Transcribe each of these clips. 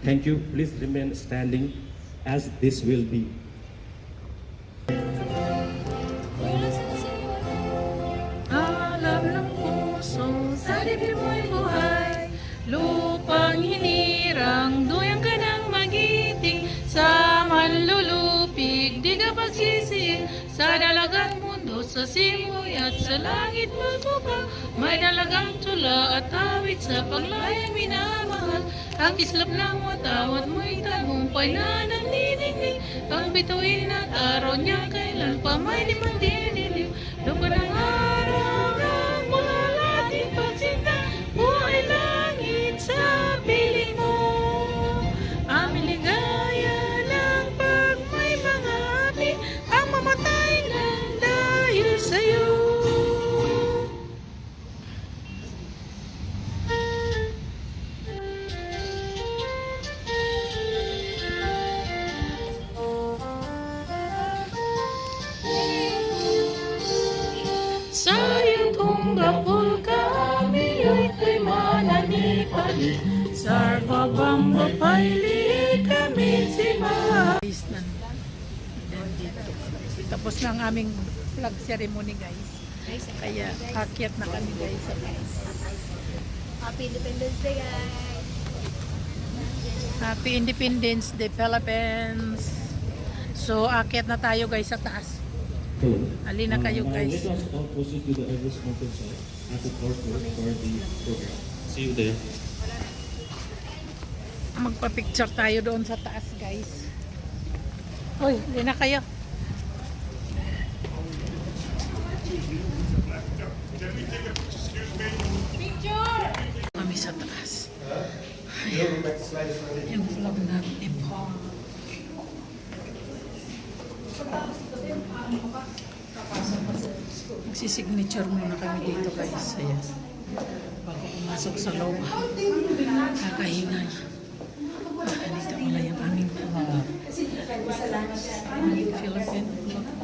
Thank you. Please remain standing as this will be. Alam ng puso, sa dibdib mo'y buhay, lupang hinirang, duyang ka ng magiting, sa manlulupig, di ka pagsisi, sa dalagang mundo, sa simoy at sa langit magbuka, may dalagang tula at awit sa paglayang minamahal, ang kislap ng watawat mo'y tagumpay na nagniningning, ang bituin at araw niya kailan pa may di magdidiliw, lupa ng araw ng mahal ating pagsinta, buhay langit sa piling mo, aming ligaya ng pag may mga api, ang mamatay lang dahil sa'yo. Sa iyong tunggapul kami ko'y mananipali, sa babang bapaili kami si guys, tapos na ang aming flag ceremony guys, kaya akyat na kami guys sa guys. Happy Independence Day, guys! Happy Independence Day Philippines. So akyat na tayo guys sa taas. Halina kayo guys. Let us all proceed to the Everest Mountain side at the fourth floor for the program. See you there. Magpa-picture tayo doon sa taas guys. Hoy, halina kayo. Picture! Kami sa taas. Ayan. Yung vlog ng Nepal. Magsisignature muna kami dito guys. Ayan. Bago pumasok sa loob. Kakahinga na. Dito pala yung aming Philippine vlog.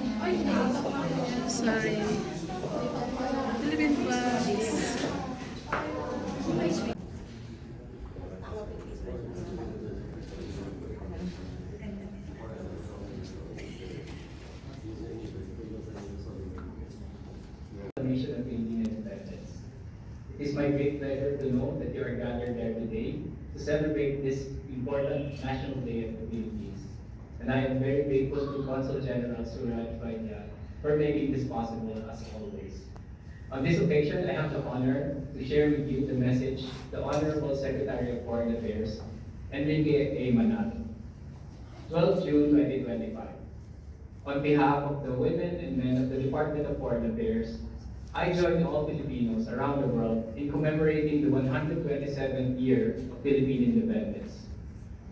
Sorry. Philippine vlogs. Nation of Philippine Independence. It is my great pleasure to know that you are gathered there today to celebrate this important National Day of the Philippines. And I am very grateful to Consul General Suraj Vaidya for making this possible as always. On this occasion, I have the honor to share with you the message the Honorable Secretary of Foreign Affairs, Enrique A. Manalo. 12 June 2025. On behalf of the women and men of the Department of Foreign Affairs, I join all Filipinos around the world in commemorating the 127th year of Philippine independence.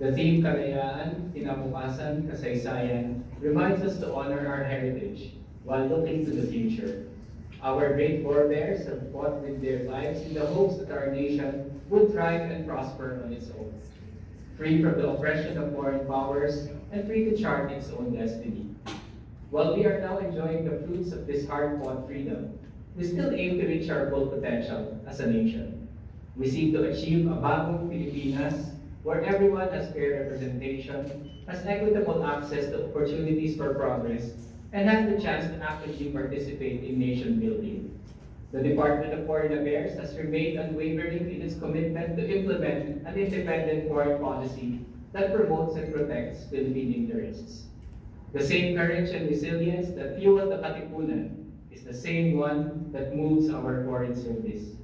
The theme Kalayaan, Kinabukasan, Kasaysayan reminds us to honor our heritage while looking to the future. Our great forebears have fought with their lives in the hopes that our nation would thrive and prosper on its own, free from the oppression of foreign powers and free to chart its own destiny. While we are now enjoying the fruits of this hard-fought freedom, we still aim to reach our full potential as a nation. We seek to achieve a bagong Pilipinas where everyone has fair representation, has equitable access to opportunities for progress, and has the chance to actively participate in nation building. The Department of Foreign Affairs has remained unwavering in its commitment to implement an independent foreign policy that promotes and protects Philippine interests. The same courage and resilience that fueled the Katipunan is the same one that moves our foreign service.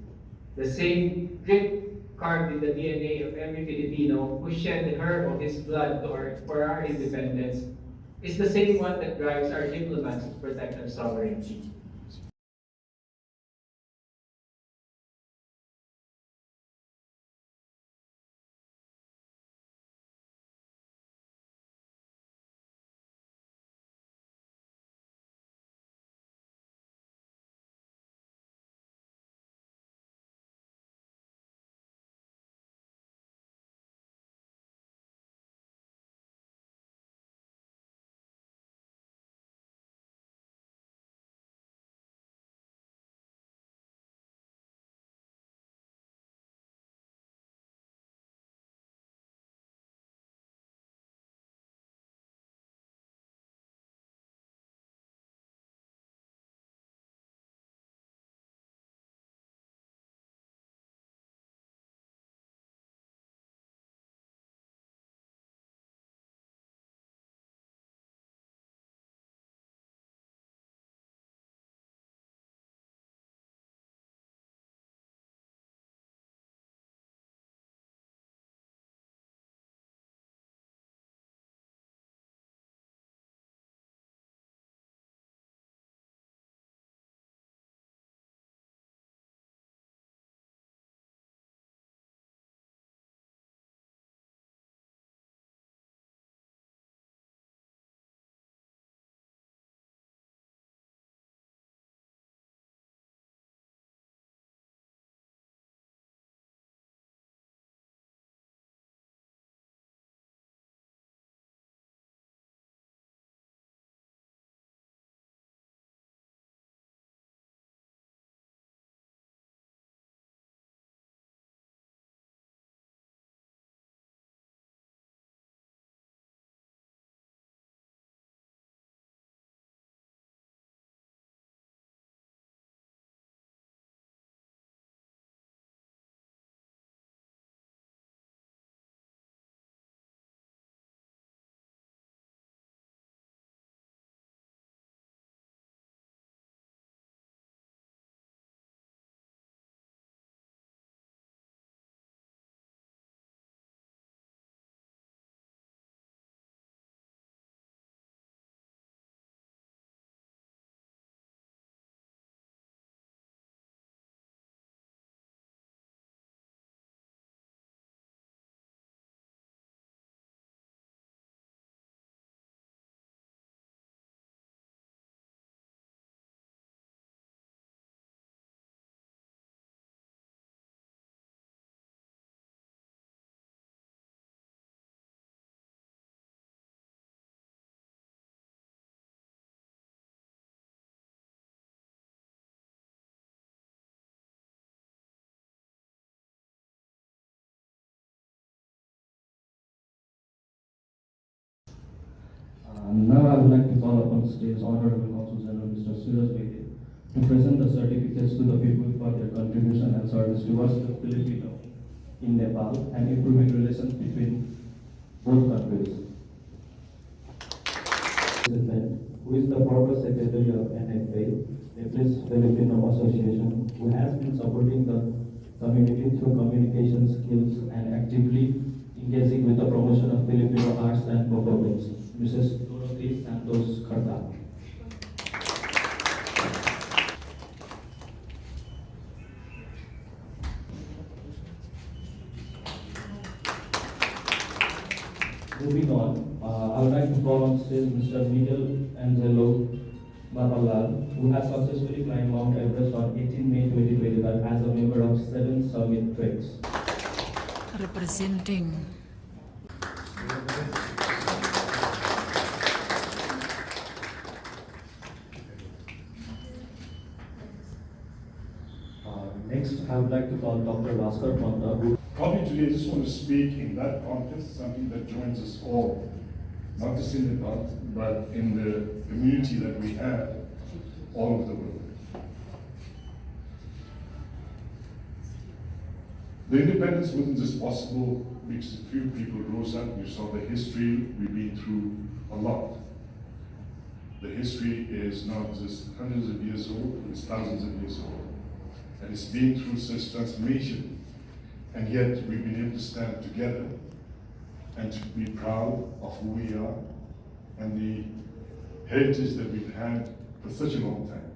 The same grit carved in the DNA of every Filipino who shed her or his blood for our independence is the same one that drives our diplomats to protect our sovereignty. Now I would like to call upon stage Honorable Consul General Mr. Suraj Bedi to present the certificates to the people for their contribution and service towards the Filipino in Nepal and improving relations between both countries. Who is the former secretary of NFA, Nepalese Filipino Association, who has been supporting the community through communication skills and actively engaging with the promotion of Filipino arts and performance, Mrs. Dorothy Santos Carta. Moving on, I would like to call on stage Mr. Miguel Angelo Mapalal, who has successfully climbed Mount Everest on 18 May 2025 as a member of 7 Summit Treks. Representing. Next, I would like to call Dr. Bhaskar Panda, who Probably today I just want to speak in that context, something that joins us all, not just in Nepal, but in the community that we have all over the world. The independence wasn't just possible because a few people rose up. You saw the history, we've been through a lot. The history is not just hundreds of years old, it's thousands of years old. And it's been through such transformation. And yet we've been able to stand together and to be proud of who we are and the heritage that we've had for such a long time.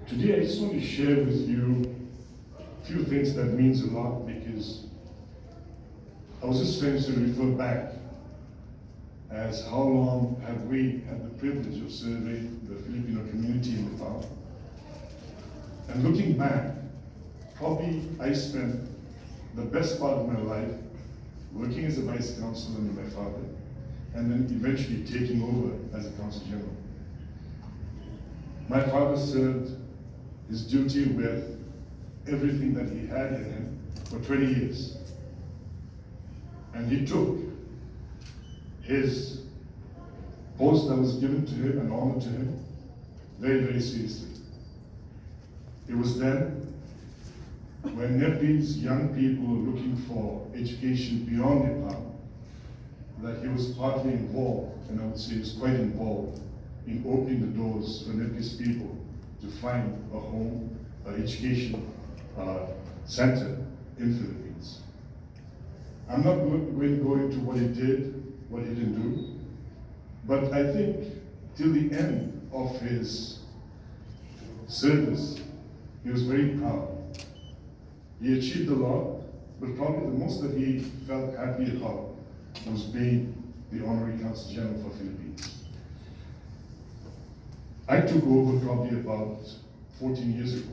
Today I just want to share with you a few things that means a lot, because I was just trying to refer back as how long have we had the privilege of serving the Filipino community in Nepal. And looking back, probably I spent the best part of my life working as a vice consul under my father, and then eventually taking over as a consul general. My father served his duty with everything that he had in him for 20 years. And he took his post that was given to him and honor to him very, very seriously. It was then when Nepalese young people were looking for education beyond Nepal, that he was partly involved, and I would say he was quite involved, in opening the doors for Nepalese people to find a home, an education center in the Philippines. I'm not going to go into what he did, what he didn't do, but I think till the end of his service, he was very proud. He achieved a lot, but probably the most that he felt happy about was being the Honorary Consul General for Philippines. I took over probably about 14 years ago,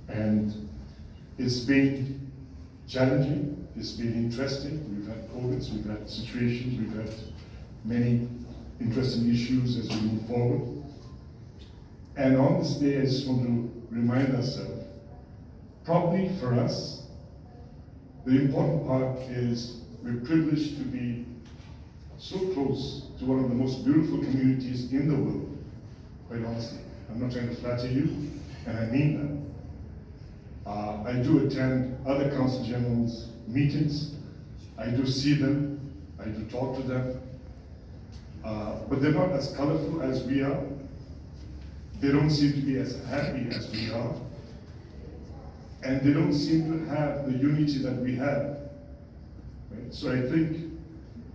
and it's been challenging, it's been interesting. We've had COVIDs, we've had situations, we've had many interesting issues as we move forward. And on this day, I just want to remind ourselves, probably for us, the important part is we're privileged to be so close to one of the most beautiful communities in the world, quite honestly. I'm not trying to flatter you, and I mean that. I do attend other Consul Generals meetings. I do see them, I do talk to them, but they're not as colorful as we are. They don't seem to be as happy as we are. And they don't seem to have the unity that we have. Right? So I think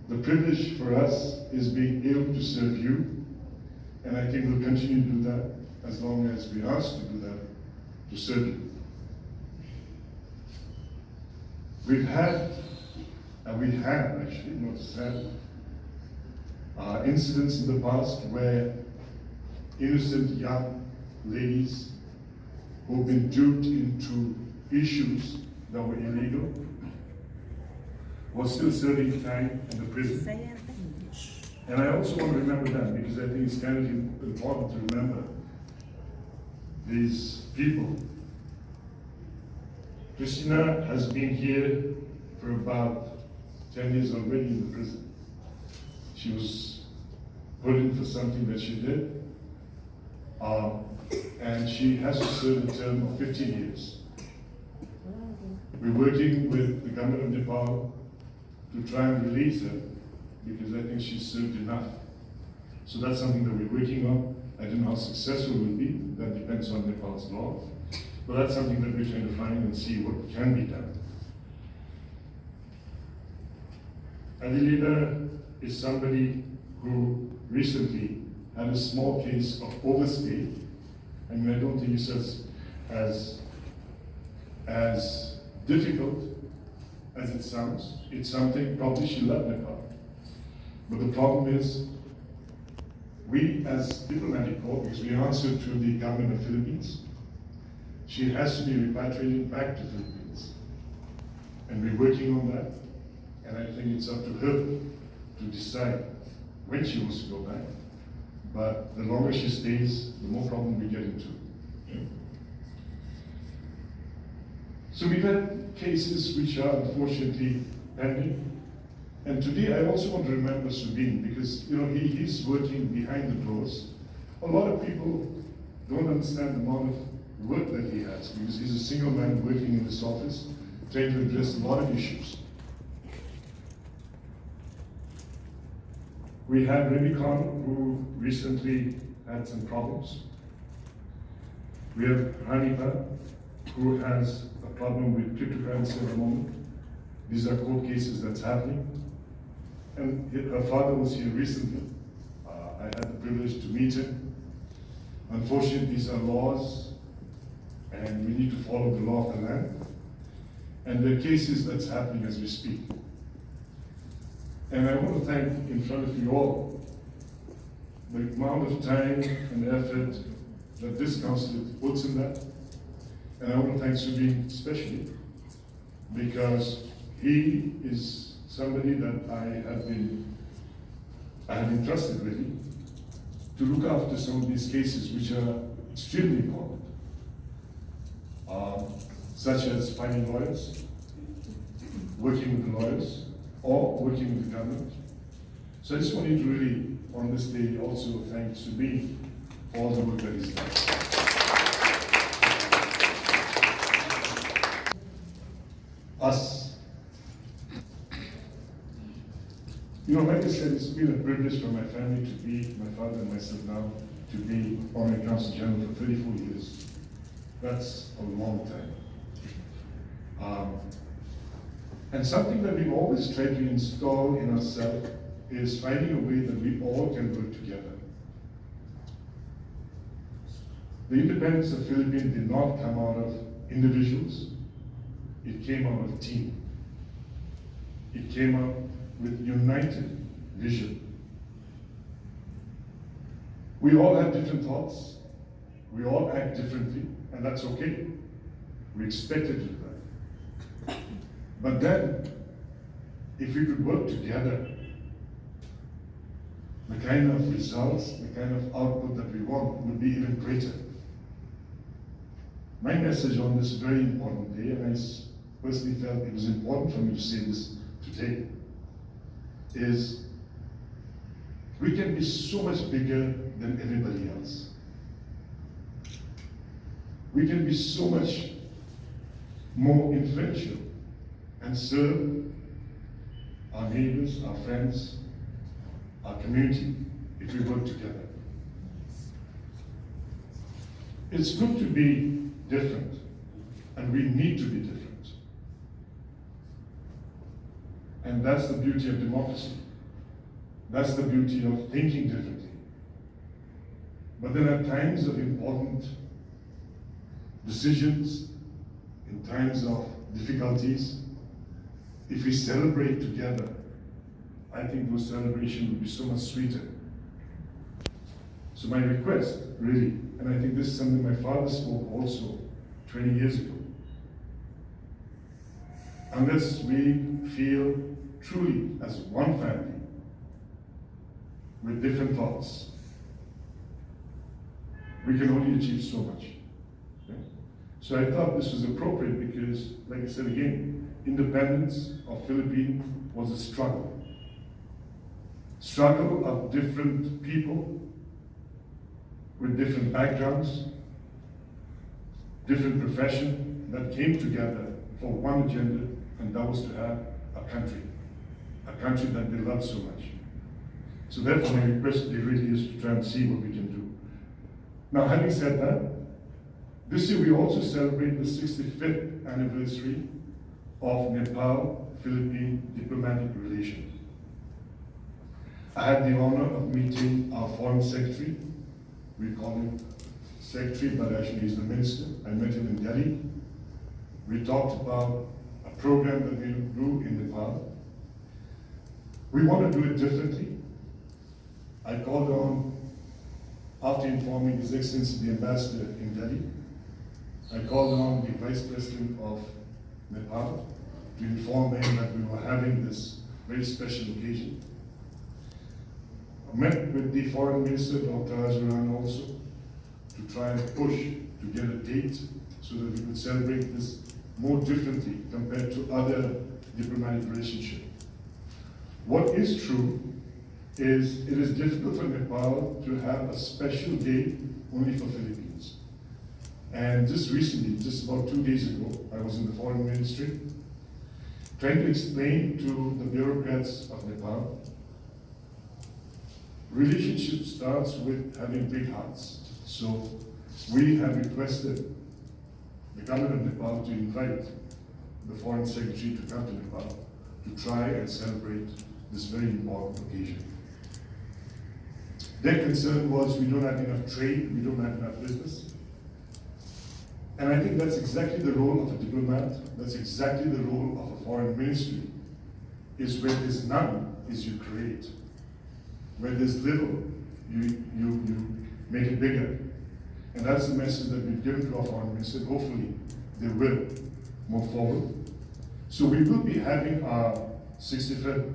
the privilege for us is being able to serve you, and I think we'll continue to do that as long as we're asked to do that, to serve you. We've had, and we have actually, not just had, incidents in the past where innocent young ladies who've been duped into issues that were illegal was still serving time in the prison. And I also want to remember them, because I think it's kind of important to remember these people. Christina has been here for about 10 years already in the prison. She was put in for something that she did, and she has to serve a term of 15 years. We're working with the government of Nepal to try and release her, because I think she's served enough. So that's something that we're working on. I don't know how successful we'll be. That depends on Nepal's law. But that's something that we're trying to find and see what can be done. Adilita is somebody who recently had a small case of overstay. I mean, I don't think it's as difficult as it sounds. It's something, probably she loved Nepal. But the problem is, we as diplomatic corps, because we answer to the government of Philippines, she has to be repatriated back to Philippines. And we're working on that. And I think it's up to her to decide when she wants to go back. But the longer she stays, the more problem we get into. So we've had cases which are unfortunately pending. And today I also want to remember Subin, because he's working behind the doors. A lot of people don't understand the amount of work that he has, because he's a single man working in this office, trying to address a lot of issues. We had Remy Khan, who recently had some problems. We have Hanipa, who has a problem with cryptocurrency at the moment. These are court cases that's happening. And her father was here recently. I had the privilege to meet him. Unfortunately, these are laws, and we need to follow the law of the land. And there are cases that's happening as we speak. And I want to thank, in front of you all, the amount of time and effort that this council puts in that. And I want to thank Subin especially, because he is somebody that I have entrusted really to look after some of these cases which are extremely important, such as finding lawyers, working with the lawyers, or working with the government. So I just want you to really, on this day, also thank Subin for all the work that he's done. Us. Like I said, it's been a privilege for my family to be, my father and myself now, to be Honorary Consul General for 34 years. That's a long time. And something that we've always tried to install in ourselves is finding a way that we all can work together. The independence of Philippines did not come out of individuals, it came out of team. It came out with united vision. We all have different thoughts, we all act differently, and that's okay. We're expected to do that. But then, if we could work together, the kind of results, the kind of output that we want would be even greater. My message on this very important day, and I personally felt it was important for me to say this today, is we can be so much bigger than everybody else. We can be so much more influential and serve our neighbors, our friends, our community, if we work together. It's good to be different, and we need to be different. And that's the beauty of democracy. That's the beauty of thinking differently. But there are times of important decisions, in times of difficulties. If we celebrate together, I think those celebrations will be so much sweeter. So my request, really, and I think this is something my father spoke also 20 years ago. Unless we feel truly as one family with different thoughts, we can only achieve so much. Okay? So I thought this was appropriate because, like I said again, independence of Philippines was a struggle. struggle of different people with different backgrounds, different profession that came together for one agenda, and that was to have a country that they love so much. So therefore my request today really is to try and see what we can do. Now having said that, this year we also celebrate the 65th anniversary of Nepal-Philippine diplomatic relations. I had the honor of meeting our foreign secretary. We call him secretary, but actually he's the minister. I met him in Delhi. We talked about a program that we do in Nepal. We want to do it differently. I called on, after informing His Excellency the Ambassador in Delhi, I called on the Vice President of Nepal to inform him that we were having this very special occasion. I met with the Foreign Minister, Dr. Azuran, also to try and push to get a date so that we could celebrate this more differently compared to other diplomatic relationships. What is true is it is difficult for Nepal to have a special day only for Philippines. And just recently, just about 2 days ago, I was in the Foreign Ministry trying to explain to the bureaucrats of Nepal, relationship starts with having big hearts. So we have requested the government of Nepal to invite the Foreign Secretary to come to Nepal to try and celebrate this very important occasion. Their concern was we don't have enough trade, we don't have enough business. And I think that's exactly the role of a diplomat, that's exactly the role of a foreign ministry, is where there's none, is you create. Where there's little, you make it bigger. And that's the message that we've given to our foreign minister. Hopefully, they will move forward. So we will be having our 65th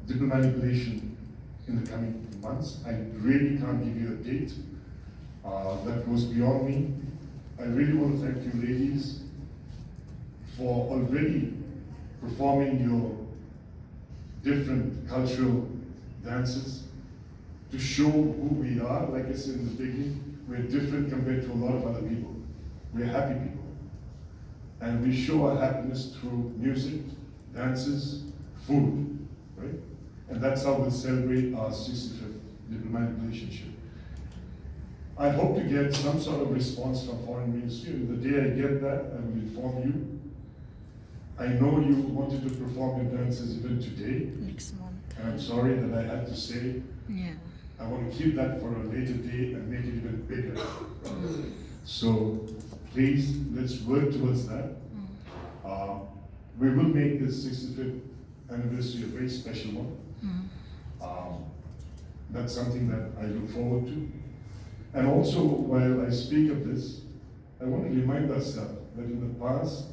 diplomatic relation in the coming months. I really can't give you a date. That goes beyond me. I really want to thank you ladies for already performing your different cultural dances to show who we are. Like I said in the beginning, we're different compared to a lot of other people. We're happy people. And we show our happiness through music, dances, food, right? And that's how we'll celebrate our 65th diplomatic relationship. I hope to get some sort of response from Foreign Ministry, and the day I get that, I will inform you. I know you wanted to perform your dances even today. Next month. And I'm sorry that I had to say, Yeah. I want to keep that for a later day and make it even bigger. So please, let's work towards that. We will make this 65th anniversary a very special one. That's something that I look forward to. And also, while I speak of this, I want to remind ourselves that in the past,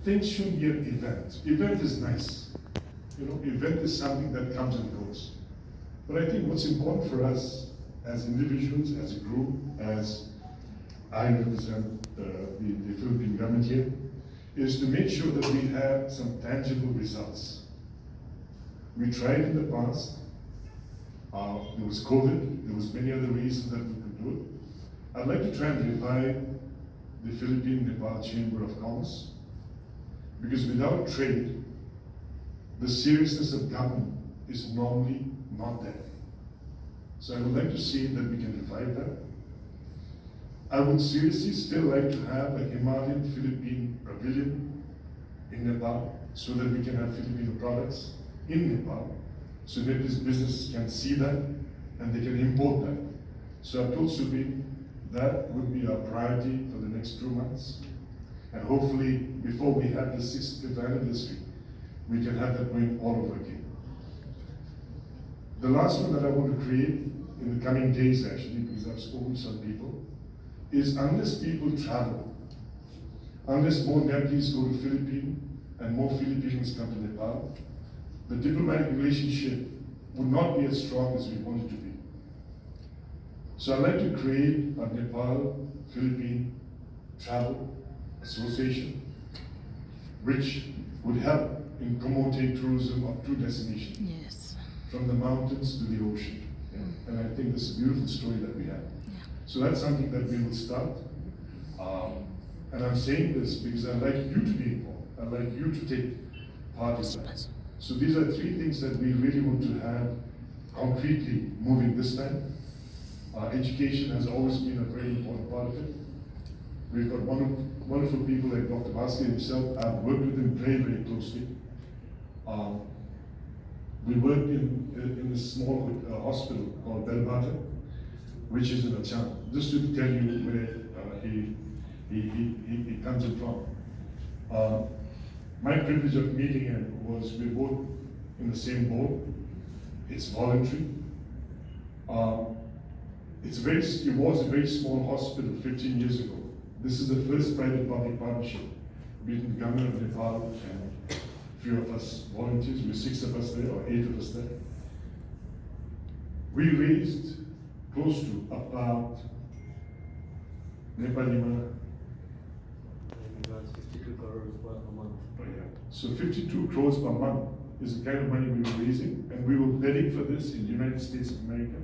things should be an event. Event is nice. You know, event is something that comes and goes. But I think what's important for us as individuals, as a group, as I represent the Philippine government here, is to make sure that we have some tangible results. We tried in the past. There was COVID, there was many other reasons that we could do it. I'd like to try and revive the Philippine-Nepal Chamber of Commerce, because without trade, the seriousness of government is normally not there. So I would like to see that we can revive that. I would seriously still like to have a Himalayan-Philippine pavilion in Nepal, so that we can have Filipino products in Nepal, so that this business can see that and they can import that. So I've told Subin that would be our priority for the next 2 months. And hopefully, before we have the 65th anniversary, we can have that going all over again. The last one that I want to create in the coming days, actually, because I've spoken to some people, is unless people travel, unless more Nepalese go to Philippines and more Filipinos come to Nepal, the diplomatic relationship would not be as strong as we want it to be. So I'd like to create a Nepal-Philippine Travel Association, which would help in promoting tourism of two destinations, Yes. from the mountains to the ocean. And I think this is a beautiful story that we have. So that's something that we will start. And I'm saying this because I'd like you to be involved. I'd like you to take part in that. So these are three things that we really want to have concretely moving this time. Education has always been a very important part of it. We've got wonderful people like Dr. Bhaskar himself. I've worked with him very, very closely. We work in a small hospital called Belbata, which is in Achan. Just to tell you where he comes in from. My privilege of meeting him was we're both in the same boat. It's voluntary. It was a very small hospital 15 years ago. This is the first private-public partnership between the government of Nepal and a few of us volunteers. We're 6 of us there, or 8 of us there. We raised close to about Nepalima. 52 crores per month. Oh, yeah. So 52 crores per month is the kind of money we were raising, and we were betting for this in the United States of America.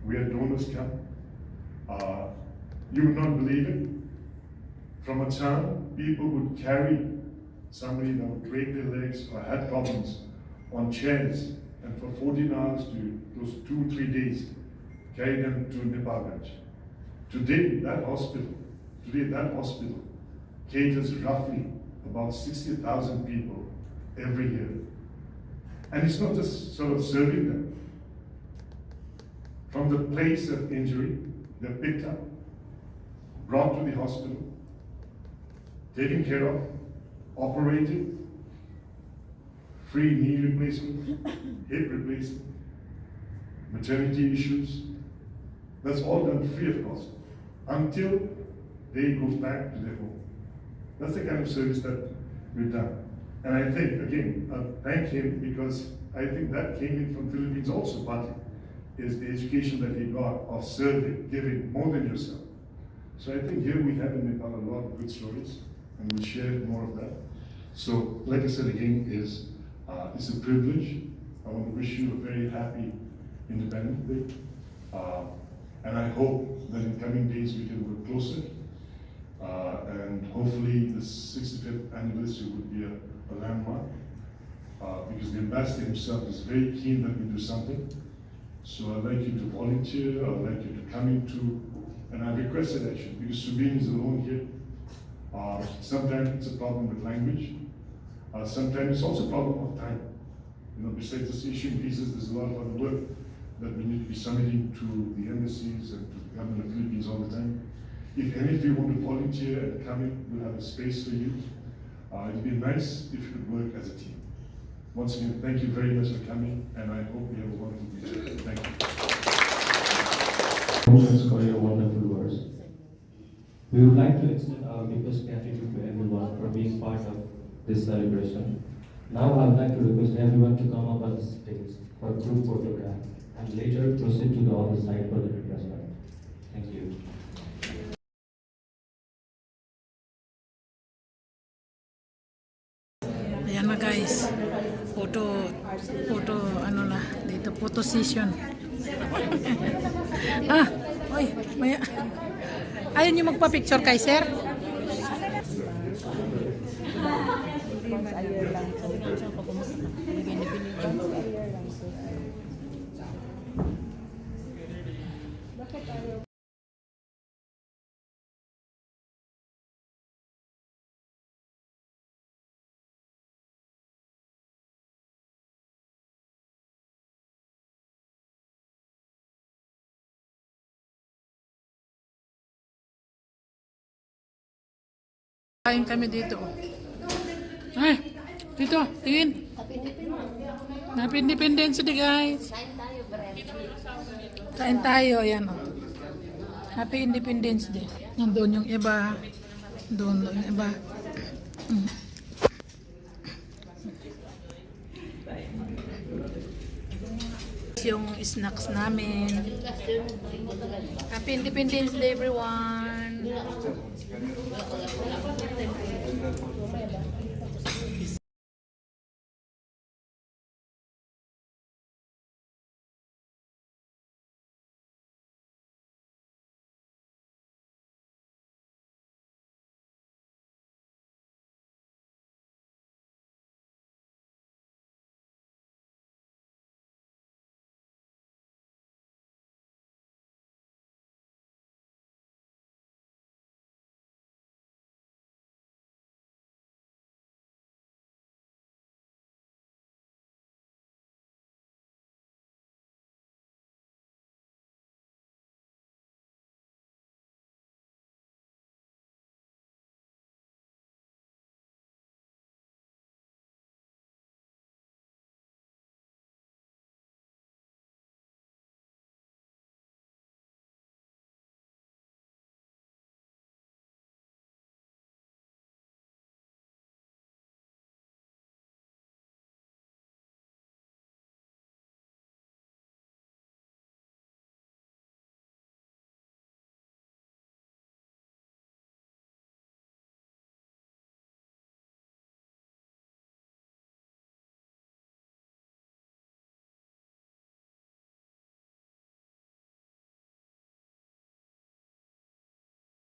We had donors come. You would not believe it. From a town, people would carry somebody that would break their legs or had problems on chairs, and for 14 hours to those 2 or 3 days, carry them to Nepal. Today, that hospital caters roughly about 60,000 people every year. And it's not just sort of serving them. From the place of injury, they're picked up, brought to the hospital, taken care of, operated, free knee replacement, hip replacement, maternity issues. That's all done free of cost until they go back to their home. That's the kind of service that we've done. And I think, again, thank him, because I think that came in from Philippines also partly, is the education that he got of serving, giving more than yourself. So I think here we have in Nepal a lot of good stories, and we'll share more of that. So, like I said again, it's a privilege. I want to wish you a very happy Independence Day. And I hope that in coming days we can work closer. And hopefully the 65th anniversary would be a landmark, because the ambassador himself is very keen that we do something. So I'd like you to volunteer, I'd like you to come into, and I requested actually, because Subin is alone here. Sometimes it's a problem with language. Sometimes it's also a problem of time. You know, besides just issuing visas, there's a lot of other work that we need to be submitting to the embassies and to the government of the Philippines all the time. If any of you want to volunteer and come in, we'll have a space for you. It'd be nice if you could work as a team. Once again, thank you very much for coming, and I hope you have a wonderful day. Thank you. Thanks for your wonderful words. We would like to extend our deepest gratitude to everyone for being part of this celebration. Now I would like to request everyone to come up on the stage for a group photograph, and later proceed to the other side for the refreshment. Thank you. Ayan na guys. Ano na, dito, photo session. Oy, maya. Ayaw niyo magpa-picture kay sir? Kain kami dito. Ay, dito, tingin. Happy Independence Day, guys. Kain tayo, ayan o. Happy Independence Day. Nandun yung iba. Doon yung iba. Yung snacks namin. Happy Independence Day, everyone.